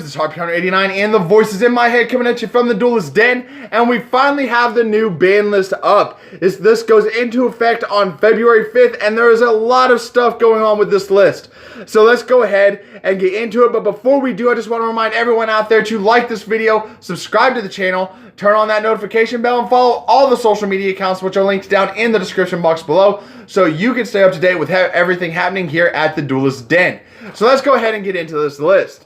is Harpy89 and the voices in my head coming at you from the Duelist Den, and we finally have the new ban list up. This goes into effect on February 5th, and there is a lot of stuff going on with this list. So let's go ahead and get into it, but before we do, I just want to remind everyone out there to like this video, subscribe to the channel, turn on that notification bell, and follow all the social media accounts, which are linked down in the description box below, so you can stay up to date with everything happening here at the Duelist Den. So let's go ahead and get into this list.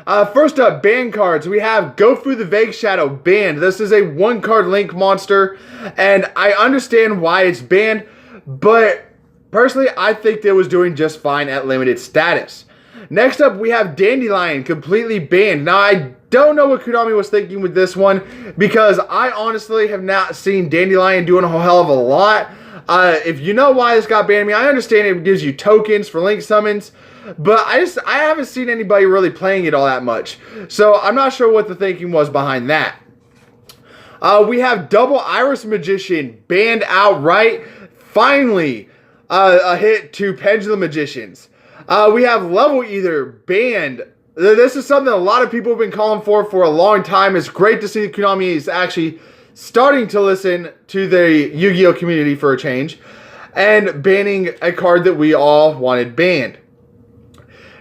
First up, ban cards. We have Gofu the Vague Shadow banned. This is a one-card link monster, and I understand why it's banned, but personally, I think it was doing just fine at limited status. Next up, we have Dandelion completely banned. Now, I don't know what Konami was thinking with this one, because I honestly have not seen Dandelion doing a whole hell of a lot. If you know why this got banned, I understand it gives you tokens for link summons, but I haven't seen anybody really playing it all that much. So I'm not sure what the thinking was behind that. We have Double Iris Magician banned outright. Finally, a hit to Pendulum Magicians. We have Level Eater banned. This is something a lot of people have been calling for a long time. It's great to see Konami is actually starting to listen to the Yu-Gi-Oh community for a change, and banning a card that we all wanted banned.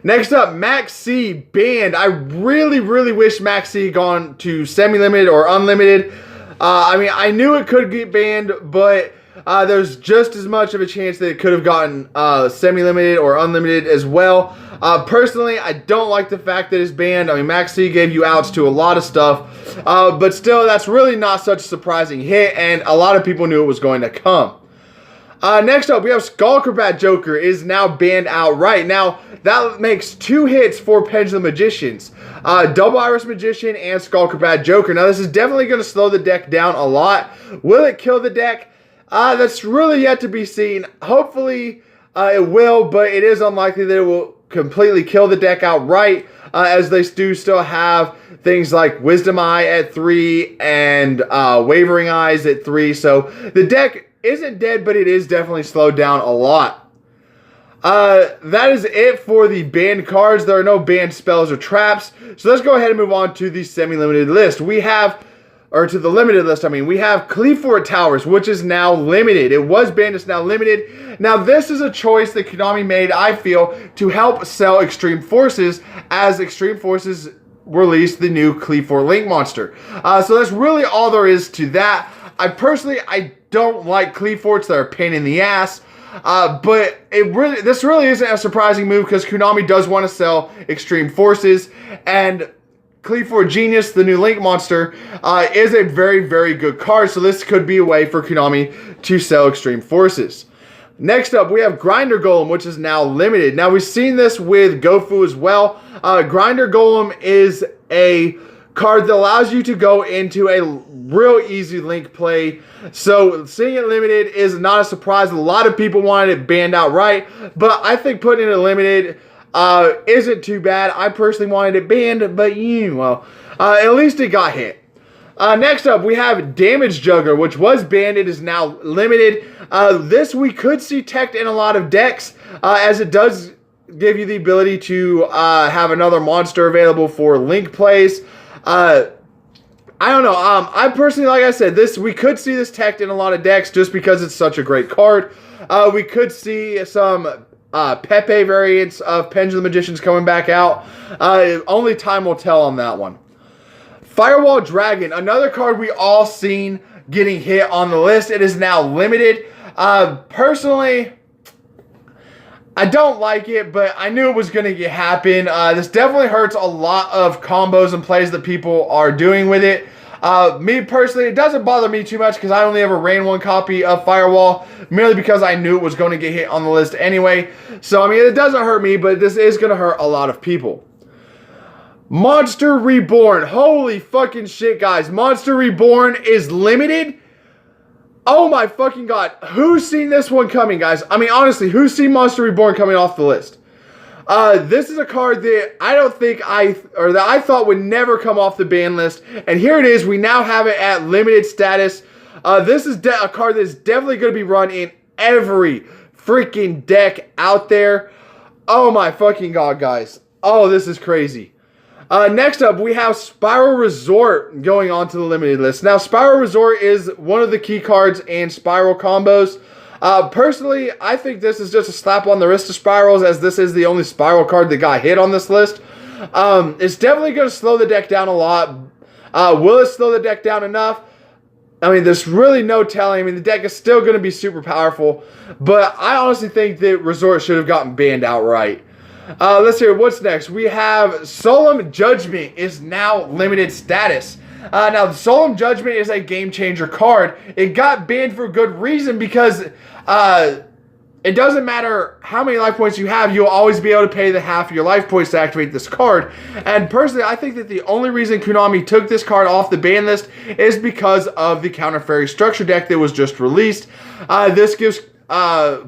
Next up, Max C banned. I really wish Max C gone to semi-limited or unlimited. I knew it could get banned, but there's just as much of a chance that it could have gotten semi-limited or unlimited as well. Personally, I don't like the fact that it's banned. Max C gave you outs to a lot of stuff, but still, that's really not such a surprising hit, and a lot of people knew it was going to come. Next up, we have Skulker Joker is now banned outright. Now, that makes 2 hits for Pendulum Magicians. Double Iris Magician and Skulker Joker. Now, this is definitely going to slow the deck down a lot. Will it kill the deck? That's really yet to be seen. Hopefully, it will, but it is unlikely that it will completely kill the deck outright, as they do still have things like Wisdom Eye at 3 and Wavering Eyes at 3. So, the deck isn't dead, but it is definitely slowed down a lot. That is it for the banned cards. There are no banned spells or traps. So let's go ahead and move on to the semi-limited list. We have the limited list, we have Cleafort Towers, which is now limited. It was banned, it's now limited. Now, this is a choice that Konami made, I feel, to help sell Extreme Forces, as Extreme Forces released the new Cleafort Link monster. So that's really all there is to that. I don't like Cleaforts. They're a pain in the ass. But this really isn't a surprising move, because Konami does want to sell Extreme Forces, and Cleafort Genius, the new Link monster, is a very good card, so this could be a way for Konami to sell Extreme Forces. Next up, we have Grinder Golem, which is now limited. Now, we've seen this with Gofu as well. Grinder Golem is a card that allows you to go into a real easy link play, so seeing it limited is not a surprise. A lot of people wanted it banned outright, but I think putting it limited isn't too bad. I personally wanted it banned, but at least it got hit. Next up, we have Damage Juggler, which was banned. It is now limited. This we could see teched in a lot of decks, as it does give you the ability to have another monster available for link plays. I don't know. I personally, like I said, we could see this teched in a lot of decks just because it's such a great card. We could see some Pepe variants of Pendulum Magicians coming back out. Only time will tell on that one. Firewall Dragon, another card we all seen getting hit on the list. It is now limited. Personally, I don't like it, but I knew it was going to happen. This definitely hurts a lot of combos and plays that people are doing with it. Me personally, it doesn't bother me too much, because I only ever ran 1 copy of Firewall, merely because I knew it was going to get hit on the list anyway. So, it doesn't hurt me, but this is going to hurt a lot of people. Monster Reborn. Holy fucking shit, guys. Monster Reborn is limited. Oh my fucking god. Who's seen this one coming, guys? Honestly, who's seen Monster Reborn coming off the list? This is a card that I thought would never come off the ban list, and here it is. We now have it at limited status. This is a card that's definitely going to be run in every freaking deck out there. Oh my fucking god, guys. Oh, this is crazy. Next up, we have Spiral Resort going on to the limited list. Now, Spiral Resort is one of the key cards in Spiral combos. Personally, I think this is just a slap on the wrist to Spirals, as this is the only Spiral card that got hit on this list. It's definitely going to slow the deck down a lot. Will it slow the deck down enough? I mean, there's really no telling. I mean, the deck is still going to be super powerful, but I honestly think that Resort should have gotten banned outright. Let's hear what's next. We have Solemn Judgement is now limited status. Now, the Solemn Judgement is a game changer card. It got banned for good reason because it doesn't matter how many life points you have, you'll always be able to pay the half of your life points to activate this card. And personally, I think that the only reason Konami took this card off the ban list is because of the Counter Fairy Structure deck that was just released. This gives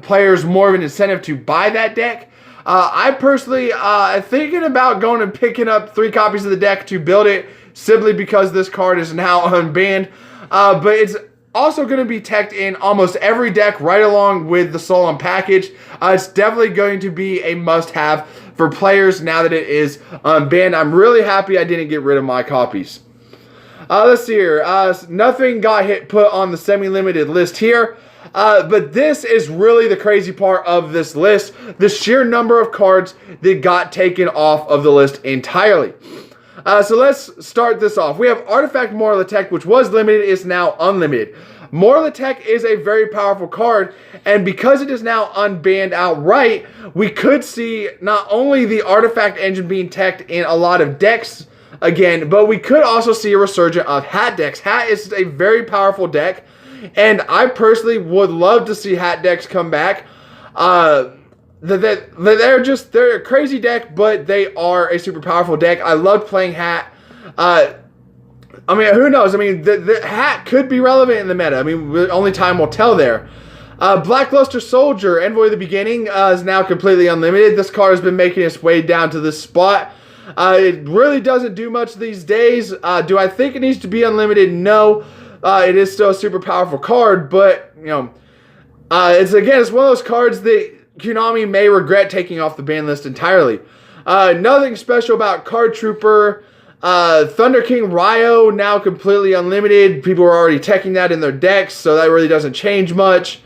players more of an incentive to buy that deck. I personally am thinking about going and picking up 3 copies of the deck to build it, simply because this card is now unbanned. But it's also going to be teched in almost every deck right along with the Solemn package. It's definitely going to be a must-have for players now that it is unbanned. I'm really happy I didn't get rid of my copies. Let's see here. Nothing got put on the semi-limited list here. But this is really the crazy part of this list. The sheer number of cards that got taken off of the list entirely. So let's start this off. We have Artifact Moral Attack, which was limited, is now unlimited. Moral Attack is a very powerful card, and because it is now unbanned outright, we could see not only the Artifact engine being teched in a lot of decks again, but we could also see a resurgence of Hat decks. Hat is a very powerful deck, and I personally would love to see Hat decks come back. They're a crazy deck, but they are a super powerful deck. I loved playing Hat. I mean, who knows? I mean, the Hat could be relevant in the meta. I mean, only time will tell there. Blackluster Soldier, Envoy of the Beginning, is now completely unlimited. This card has been making its way down to this spot. It really doesn't do much these days. Do I think it needs to be unlimited? No. It is still a super powerful card, but, you know, it's one of those cards that Konami may regret taking off the ban list entirely. Nothing special about Card Trooper. Thunder King Ryo, now completely unlimited. People are already teching that in their decks, so that really doesn't change much.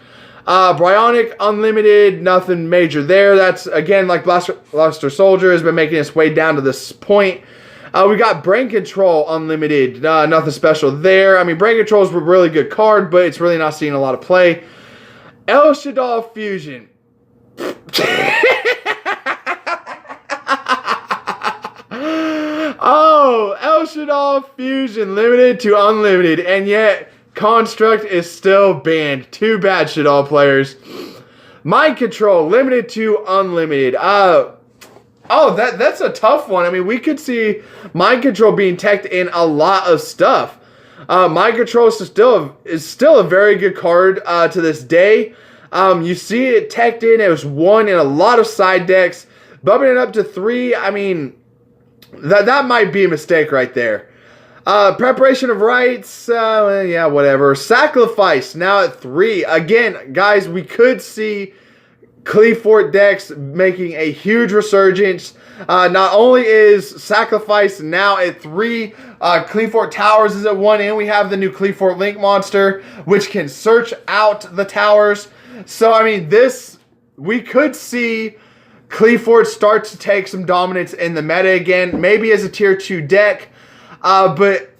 Bryonic, unlimited, nothing major there. That's, again, like Blaster Soldier, has been making its way down to this point. We got Brain Control, unlimited, nothing special there. I mean, Brain Control is a really good card, but it's really not seeing a lot of play. El Shaddai Fusion. Oh, El Shaddai Fusion, limited to unlimited, and yet Construct is still banned. Too bad, Shaddai players. Mind Control, limited to unlimited. Oh, that's a tough one. I mean, we could see Mind Control being teched in a lot of stuff. Mind Control is still a very good card to this day. You see it teched in. It was 1 in a lot of side decks. Bumping it up to 3, I mean, that might be a mistake right there. Preparation of Rites, yeah, whatever. Sacrifice, now at 3. Again, guys, we could see Cleefort decks making a huge resurgence. Not only is Sacrifice now at 3, Cleefort Towers is at 1, and we have the new Cleefort Link monster, which can search out the towers. So, I mean, we could see Cleefort start to take some dominance in the meta again, maybe as a tier 2 deck. But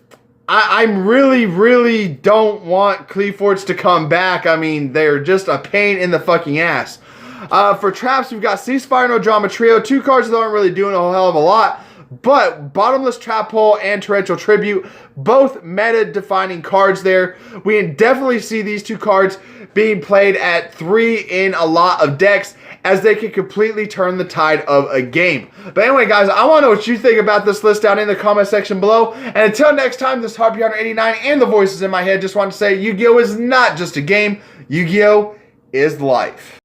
I really don't want Cleeforts to come back. I mean, they're just a pain in the fucking ass. For traps, we've got Ceasefire, No Drama Trio. 2 cards that aren't really doing a whole hell of a lot. But Bottomless Trap Hole and Torrential Tribute, both meta-defining cards there. We definitely see these 2 cards being played at 3 in a lot of decks, as they can completely turn the tide of a game. But anyway, guys, I want to know what you think about this list down in the comment section below. And until next time, this is Harpy189 and the voices in my head just want to say Yu-Gi-Oh! Is not just a game. Yu-Gi-Oh! Is life.